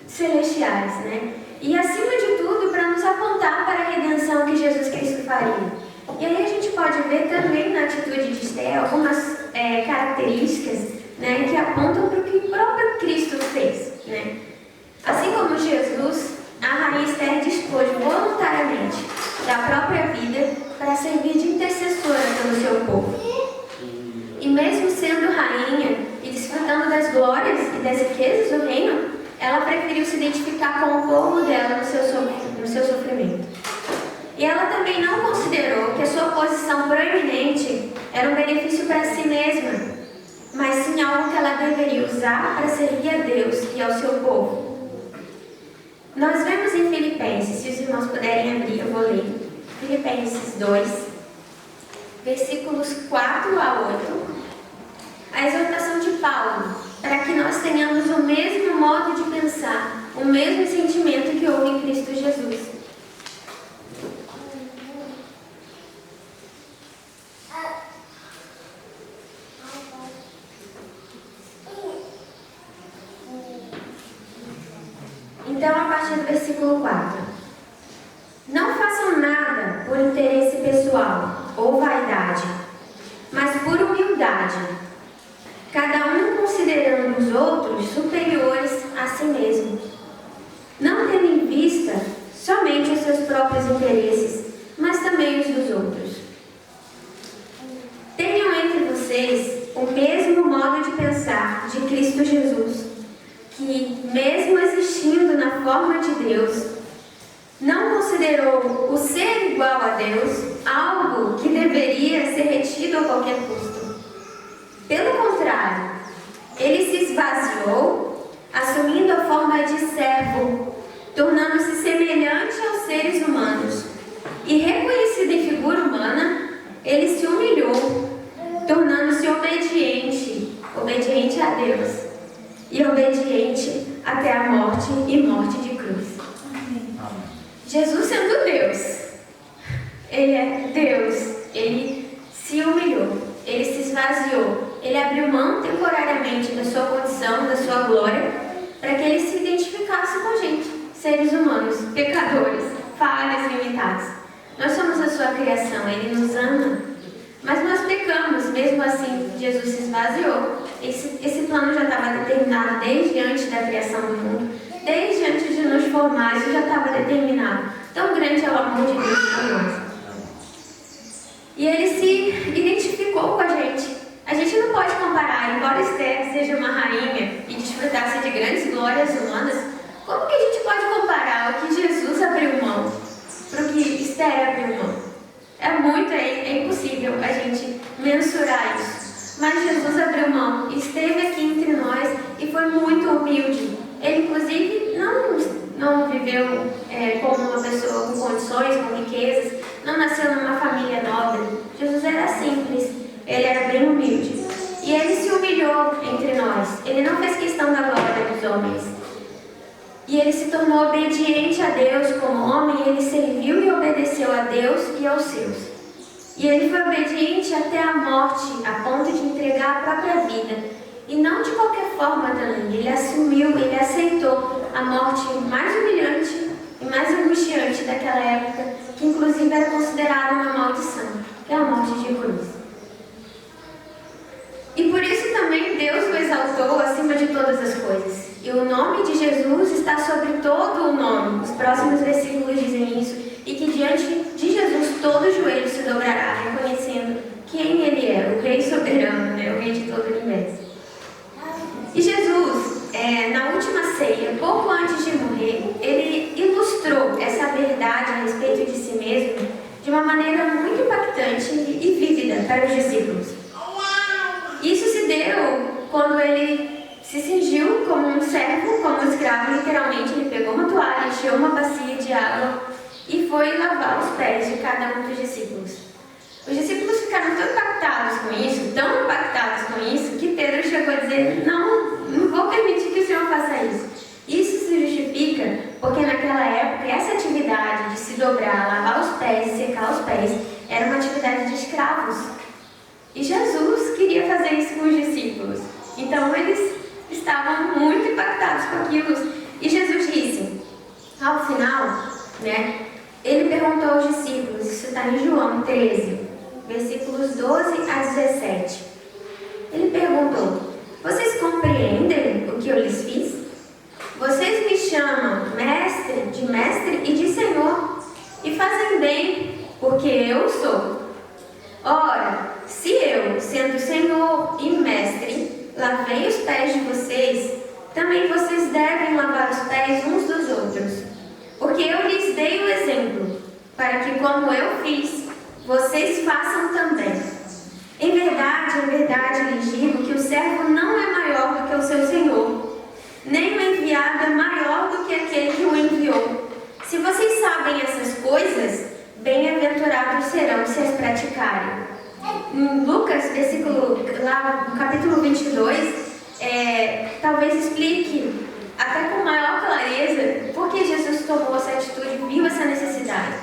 celestiais, né? E acima de tudo para nos apontar para a redenção que Jesus Cristo faria. E aí a gente pode ver também na atitude de Esther algumas características, né, que apontam para o que o próprio Cristo fez, né? Assim como Jesus, a rainha Esther dispôs voluntariamente da própria vida para servir de intercessora pelo seu povo. E mesmo sendo rainha e desfrutando das glórias e das riquezas do reino, ela preferiu se identificar com o povo dela no seu sofrimento. E ela também não considerou que a sua posição proeminente era um benefício para si mesma, mas sim algo que ela deveria usar para servir a Deus e ao seu povo. Nós vemos em Filipenses, se os irmãos puderem abrir, eu vou ler. Filipenses 2, versículos 4 a 8. A exortação de Paulo, para que nós tenhamos o mesmo modo de pensar, o mesmo sentimento que houve em Cristo Jesus. Então, a partir do versículo 4. Não façam nada por interesse pessoal ou vaidade, mas por humildade, cada um considerando os outros superiores a si mesmo, não tendo em vista somente os seus próprios interesses, mas também os dos outros. Tenham entre vocês o mesmo modo de pensar de Cristo Jesus, que, mesmo existindo na forma de Deus, não considerou o ser igual a Deus algo que deveria ser retido a qualquer custo. Pelo contrário, ele se esvaziou, assumindo a forma de servo, tornando-se semelhante aos seres humanos. E reconhecido em figura humana, ele se humilhou, tornando-se obediente a Deus, e obediente até a morte e morte de cruz. Jesus sendo Deus, Ele é Deus, Ele se humilhou, Ele se esvaziou, Ele abriu mão temporariamente da sua condição, da sua glória, para que Ele se identificasse com a gente, seres humanos, pecadores, falhas, limitados. Nós somos a sua criação, Ele nos ama, mas nós pecamos, mesmo assim Jesus se esvaziou. Esse plano já estava determinado desde antes da criação do mundo, desde antes de nos formar, isso já estava determinado. Tão grande é o amor de Deus por nós. E Ele se identificou com a gente. A gente não pode comparar, embora Esther seja uma rainha e desfrutasse de grandes glórias humanas, como que a gente pode comparar o que Jesus abriu mão para o que Esther abriu mão? É impossível a gente mensurar isso. Mas Jesus abriu mão, esteve aqui entre nós e foi muito humilde. Ele, inclusive, não viveu como uma pessoa com condições, com riquezas, não nasceu numa família nobre. Jesus era simples, ele era bem humilde. E ele se humilhou entre nós. Ele não fez questão da glória dos homens. E ele se tornou obediente a Deus como homem. Ele serviu e obedeceu a Deus e aos seus. E ele foi obediente até a morte, a ponto de entregar a própria vida. E não de qualquer forma também. Ele assumiu, ele aceitou a morte mais humilhante e mais angustiante daquela época, que inclusive era considerada uma maldição, que é a morte de cruz. E por isso também Deus o exaltou acima de todas as coisas. E o nome de Jesus está sobre todo o nome. Os próximos versículos dizem isso. E que diante de Jesus todo joelho se dobrará, reconhecendo quem Ele é, o Rei soberano, né? O Rei de todo o universo. E Jesus, na última ceia, pouco antes de morrer, Ele ilustrou essa verdade a respeito de si mesmo de uma maneira muito impactante e vívida para os discípulos. Isso se deu quando ele se cingiu como um servo, como um escravo, literalmente. Ele pegou uma toalha, encheu uma bacia de água e foi lavar os pés de cada um dos discípulos. Os discípulos ficaram tão impactados com isso, que Pedro chegou a dizer: não vou permitir que o Senhor faça isso. Isso se justifica porque naquela época essa atividade de se dobrar, lavar os pés e secar os pés era uma atividade de escravos. E Jesus queria fazer isso com os discípulos. Então eles estavam muito impactados com aquilo. E Jesus disse, ao final, ele perguntou aos discípulos, isso está em João 13, versículos 12 a 17. Ele perguntou: vocês compreendem o que eu lhes fiz? Vocês me chamam de mestre e de Senhor, e fazem bem, porque eu sou. Ora, se eu, sendo Senhor e Mestre, lavei os pés de vocês, também vocês devem lavar os pés uns dos outros. Porque eu lhes dei o exemplo, para que, como eu fiz, vocês façam também. Em verdade lhes digo que o servo não é maior do que o seu Senhor, nem o enviado é maior do que aquele que o enviou. Se vocês sabem essas coisas, bem-aventurados serão se as praticarem. Em Lucas, no capítulo 22, talvez explique até com maior clareza por que Jesus tomou essa atitude, viu essa necessidade.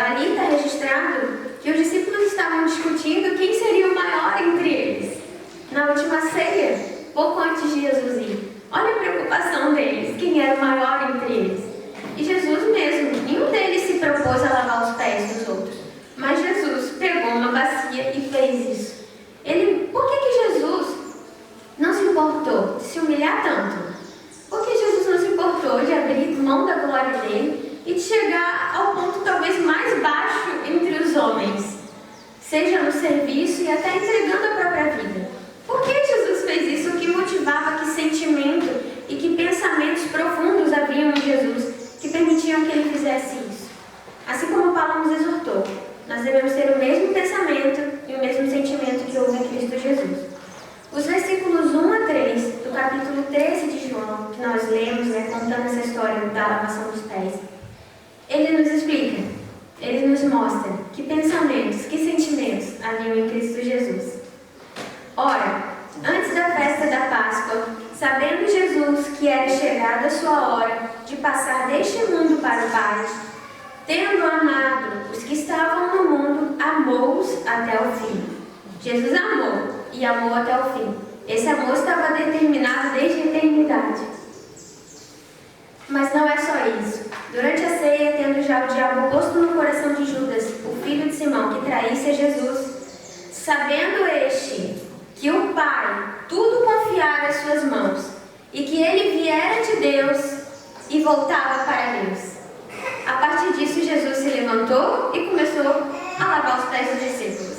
Ali está registrado que os discípulos estavam discutindo quem seria o maior entre eles. Na última ceia, pouco antes de Jesus ir. Olha a preocupação deles, quem era o maior entre eles. E Jesus mesmo, nenhum deles se propôs a lavar os pés dos outros. Mas Jesus pegou uma bacia e fez isso. Por que Jesus não se importou de se humilhar tanto? Por que Jesus não se importou de abrir mão da glória dele e de chegar ao ponto talvez mais baixo entre os homens? Seja no serviço e até entregando a própria vida. Por que Jesus fez isso? O que motivava, que sentimento e que pensamentos profundos haviam em Jesus que permitiam que ele fizesse isso? Assim como Paulo nos exortou, nós devemos ter o mesmo pensamento e o mesmo sentimento que houve em Cristo Jesus. Os versículos 1 a 3 do capítulo 13 de João, que nós lemos, contando essa história da lavação dos pés, ele nos explica, ele nos mostra que pensamentos, que sentimentos haviam em Cristo Jesus. Ora, antes da festa da Páscoa, sabendo Jesus que era chegada a sua hora de passar deste mundo para o Pai, tendo amado os que estavam no mundo, amou-os até o fim. Jesus amou e amou até o fim. Esse amor estava determinado desde a eternidade. Mas não é só isso. Durante a ceia, tendo já o diabo posto no coração de Judas, o filho de Simão, que traísse a Jesus, sabendo este que o Pai tudo confiara às suas mãos e que ele viera de Deus e voltava para Deus. A partir disso, Jesus se levantou e começou a lavar os pés dos discípulos.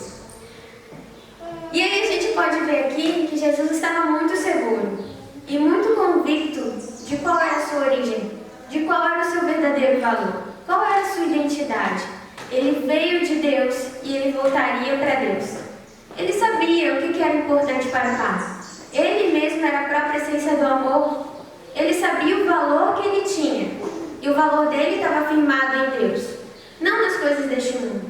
E aí a gente pode ver aqui que Jesus estava muito seguro e muito convicto de qual era a sua origem, de qual era o seu verdadeiro valor, qual era a sua identidade. Ele veio de Deus e ele voltaria para Deus. Ele sabia o que era importante para o Pai. Ele mesmo era a própria essência do amor. Ele sabia o valor que ele tinha. E o valor dele estava firmado em Deus. não nas coisas deste mundo,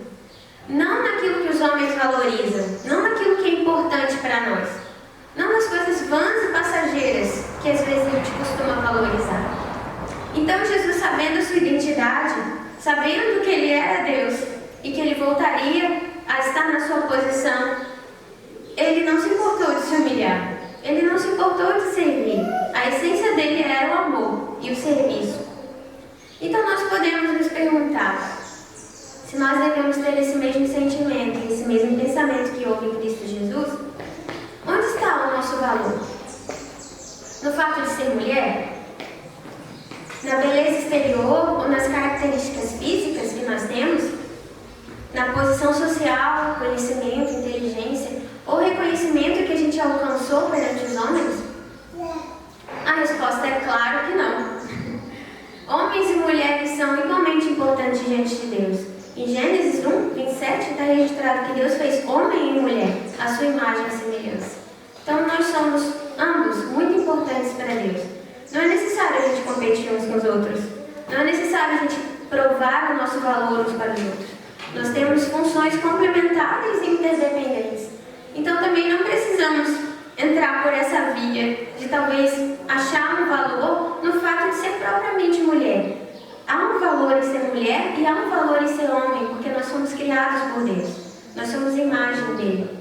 não naquilo que os homens valorizam, não naquilo que é importante para nós, não nas coisas vãs e passageiras que às vezes a gente costuma valorizar. Então Jesus, sabendo a sua identidade, sabendo que ele era Deus e que ele voltaria a estar na sua posição, ele não se importou de se humilhar, ele não se importou de servir. A essência dele era o amor e o serviço. Então nós podemos nos perguntar se nós devemos ter esse mesmo sentimento, esse mesmo pensamento que houve em Cristo Jesus. Onde está o nosso valor? No fato de ser mulher? Na beleza exterior ou nas características físicas que nós temos? Na posição social, conhecimento, inteligência ou reconhecimento que a gente alcançou perante os homens? A resposta é claro que não. Homens e mulheres são igualmente importantes diante de Deus. Em Gênesis 1, 27 está registrado que Deus fez homem e mulher, à sua imagem e semelhança. Então nós somos ambos muito importantes para Deus. Não é necessário a gente competir uns com os outros. Não é necessário a gente provar o nosso valor uns para os outros. Nós temos funções complementares e interdependentes. Então também não precisamos entrar por essa via de talvez achar um valor no fato de ser propriamente mulher. Há um valor em ser mulher e há um valor em ser homem, porque nós somos criados por Deus. Nós somos imagem dele.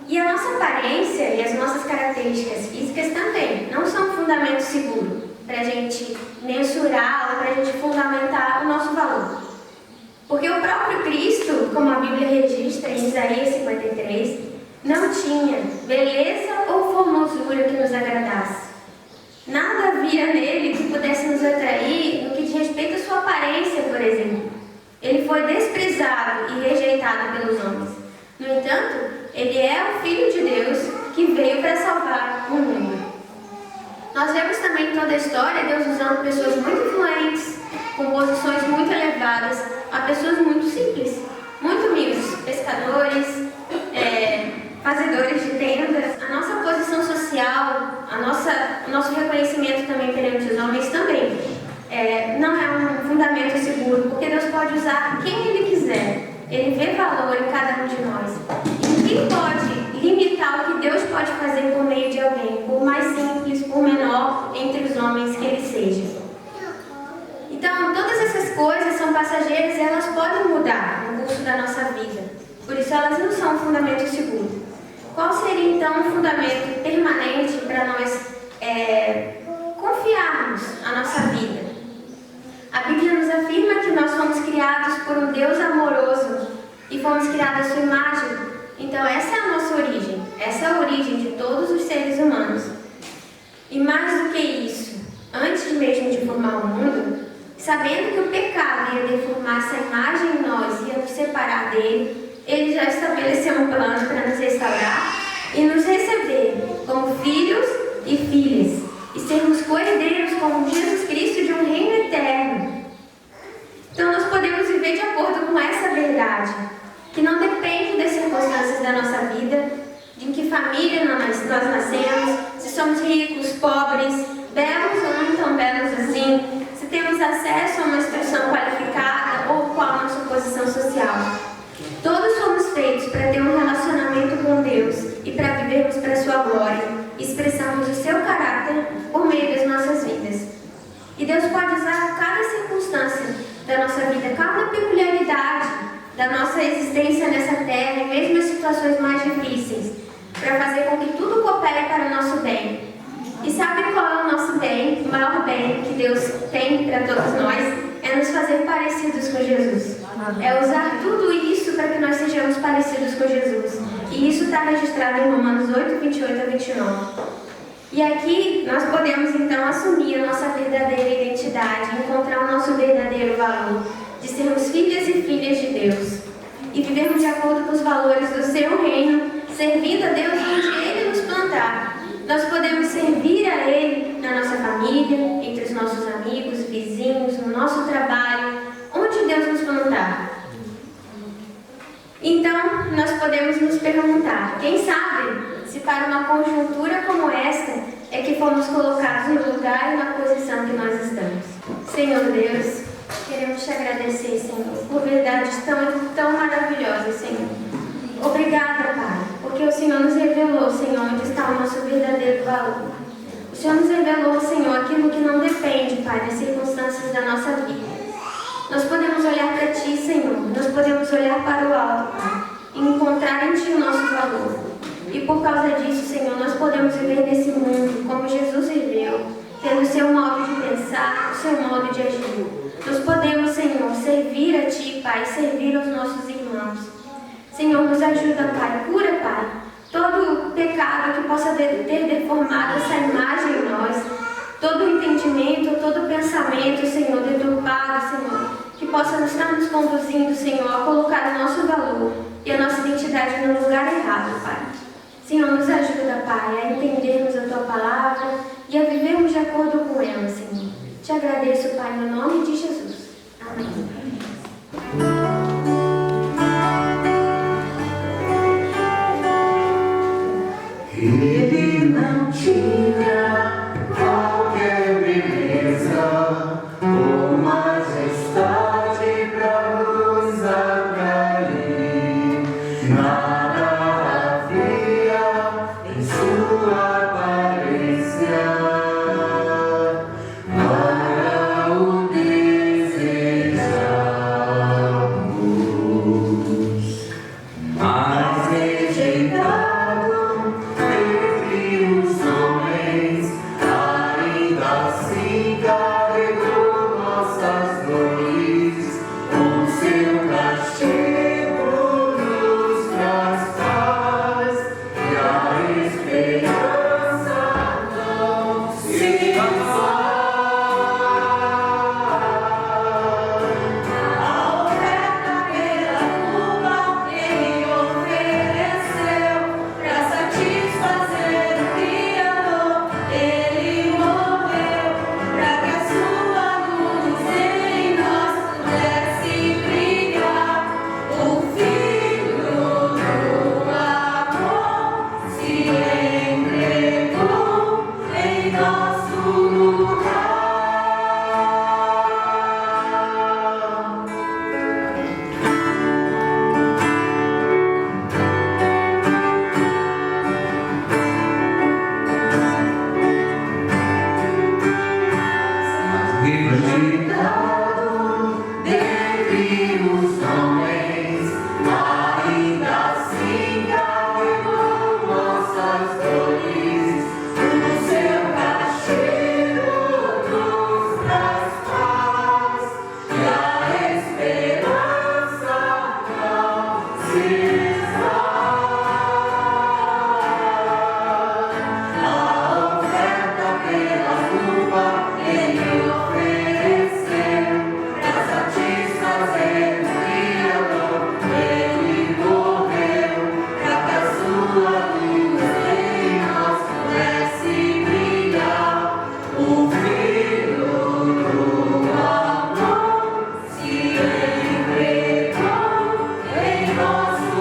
E a nossa aparência e as nossas características físicas também não são um fundamento seguro para a gente mensurar ou para a gente fundamentar o nosso valor. Porque o próprio Cristo, como a Bíblia registra em Isaías 53, não tinha beleza ou formosura que nos agradasse. Nada havia nele que pudesse nos atrair no que diz respeito à sua aparência, por exemplo. Ele foi desprezado e rejeitado pelos homens. No entanto, ele é o Filho de Deus que veio para salvar o mundo. Nós vemos também em toda a história Deus usando pessoas muito influentes, com posições muito elevadas, a pessoas muito simples, muito humildes, pescadores, fazedores de tendas. A nossa posição social, o nosso reconhecimento também perante os homens também não é um fundamento seguro, porque Deus pode usar quem Ele quiser. Ele vê valor em cada um de nós. E ninguém pode limitar o que Deus pode fazer por meio de alguém, por mais simples, por menor entre os homens que ele seja. Então, todas essas coisas são passageiras e elas podem mudar no curso da nossa vida. Por isso, elas não são um fundamento seguro. Qual seria, então, um fundamento permanente para nós confiarmos a nossa vida? A Bíblia nos afirma que nós fomos criados por um Deus amoroso e fomos criados à sua imagem. Então, essa é a nossa origem. Essa é a origem de todos os seres humanos. E mais do que isso, antes mesmo de formar o mundo, sabendo que o pecado ia deformar essa imagem em nós, ia nos separar dele, ele já estabeleceu um plano para nos restaurar e nos receber como filhos e filhas e sermos coerdeiros com Jesus Cristo de um reino eterno. Então nós podemos viver de acordo com essa verdade, que não depende das circunstâncias da nossa vida, de em que família nós nascemos, se somos ricos, pobres, belos ou não tão belos assim, se temos acesso a uma instrução qualificada ou qual a nossa posição social. Todos somos feitos para ter um relacionamento com Deus e para vivermos para a sua glória, expressarmos o seu caráter por meio das nossas vidas. E Deus pode usar cada circunstância da nossa vida, cada peculiaridade da nossa existência nessa terra, e mesmo as situações mais difíceis, para fazer com que tudo coopere para o nosso bem. E sabe qual é o nosso bem? O maior bem que Deus tem para todos nós é nos fazer parecidos com Jesus. É usar tudo isso para que nós sejamos parecidos com Jesus. E isso está registrado em Romanos 8, 28 a 29. E aqui nós podemos então assumir a nossa verdadeira identidade, encontrar o nosso verdadeiro valor, de sermos filhas e filhas de Deus. E vivermos de acordo com os valores do seu reino, servindo a Deus onde Ele nos plantar. Nós podemos servir a Ele na nossa família, entre os nossos amigos, vizinhos, no nosso trabalho, onde Deus nos plantar. Então, nós podemos nos perguntar, quem sabe, se para uma conjuntura como esta é que fomos colocados no lugar e na posição que nós estamos. Senhor Deus, Queremos te agradecer, Senhor, por verdades tão maravilhosas, Senhor. Obrigada, Pai, porque o Senhor nos revelou, Senhor, onde está o nosso verdadeiro valor. O Senhor nos revelou, Senhor, aquilo que não depende, Pai, das circunstâncias da nossa vida. Nós podemos olhar para Ti, Senhor, nós podemos olhar para o alto, Pai, e encontrar em Ti o nosso valor. E por causa disso, Senhor, nós podemos viver nesse mundo como Jesus viveu, tendo o seu modo de pensar, o seu modo de agir. Nós podemos, Senhor, servir a Ti, Pai, servir aos nossos irmãos. Senhor, nos ajuda, Pai, cura, Pai, todo pecado que possa ter deformado essa imagem em nós, todo entendimento, todo pensamento, Senhor, deturpado, Senhor, que possa estar nos conduzindo, Senhor, a colocar o nosso valor e a nossa identidade no lugar errado, Pai. Senhor, nos ajuda, Pai, a entendermos a Tua palavra e a vivermos de acordo com ela, Senhor. Te agradeço, Pai, no nome de Jesus. Amém. Ele não tinha qualquer beleza ou majestade pra nos atrair. Nada havia em sua aparência para o desejarmos. Mas rejeitado entre os homens, ainda assim carregou nossas dores. O seu castigo nos traz paz e a esperança não se vai. A oferta pela culpa Ele ofereceu para satisfazer o Criador. Ele morreu para que a sua luz em nós pudesse brilhar. O Filho do amor se entregou em nosso lugar. Rejeitado dentre os homens, ainda assim carregou nossas dores. O seu castigo nos traz paz e a esperança não se esvai. A oferta pela culpa Ele ofereceu para satisfazer o Criador. Ele morreu para que a sua luz em nós pudesse brilhar. O Filho do amor se entregou em nosso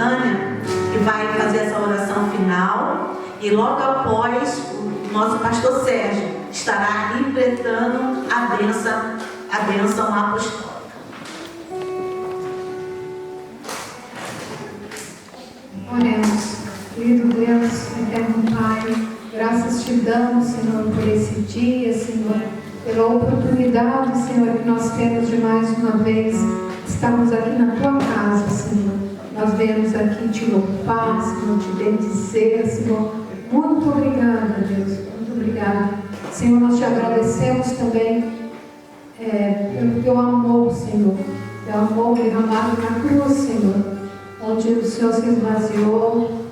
Tânia, que vai fazer essa oração final. E logo após, o nosso pastor Sérgio estará interpretando a bênção apostólica. Oremos. Querido Deus, eterno Pai, graças te damos, Senhor, por esse dia, Senhor, pela oportunidade, Senhor, que nós temos de mais uma vez estarmos aqui na tua casa, Senhor. Nós viemos aqui te louvar, Senhor, te bendizer, Senhor. Muito obrigada, Deus, muito obrigada. Senhor, nós te agradecemos também pelo teu amor, Senhor, teu amor derramado na cruz, Senhor, onde o Senhor se esvaziou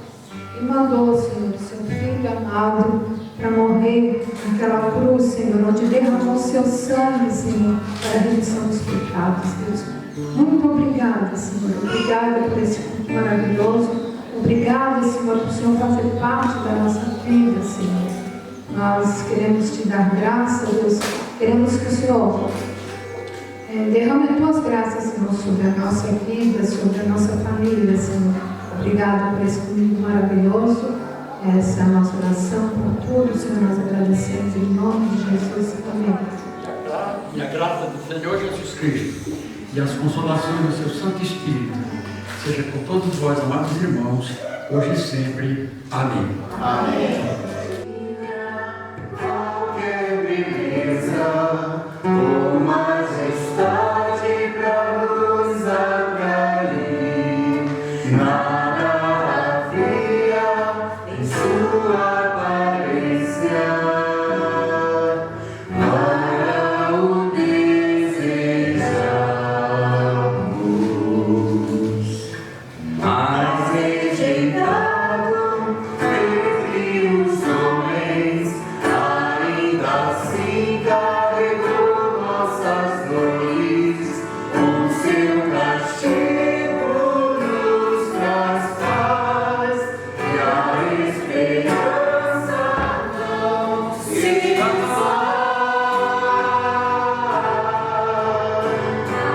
e mandou, Senhor, seu Filho amado para morrer naquela cruz, Senhor, onde derramou seu sangue, Senhor, para a remissão dos pecados, Deus. Muito obrigada, Senhor. Obrigada por esse culto maravilhoso. Obrigada, Senhor, por o Senhor fazer parte da nossa vida, Senhor. Nós queremos te dar graça, Deus. Queremos que o Senhor derrame as tuas graças, Senhor, sobre a nossa vida, sobre a nossa família, Senhor. Obrigado por esse culto maravilhoso. Essa é a nossa oração por tudo, Senhor. Nós agradecemos em nome de Jesus. Amém. E a graça do Senhor Jesus Cristo e as consolações do seu Santo Espírito seja com todos vós, amados irmãos, hoje e sempre. Amém. Amém. Qualquer beleza ou majestade pra nos atrair, nada havia em sua aparência para o desejarmos, mas rejeitado entre os homens, ainda assim carregou nossas dores. O seu castigo nos traz paz e a esperança não se vai.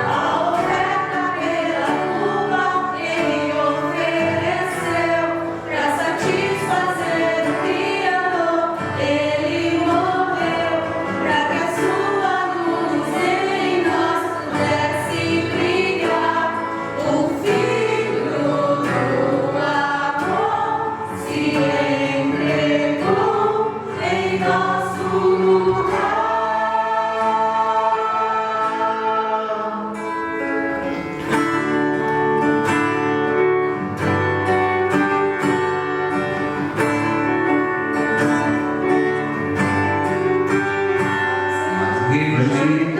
A oferta pela culpa Ele ofereceu para satisfazer o Criador. Ele morreu para que a sua luz em nós pudesse brilhar. O Filho do amor se entregou em nosso lugar. Virgem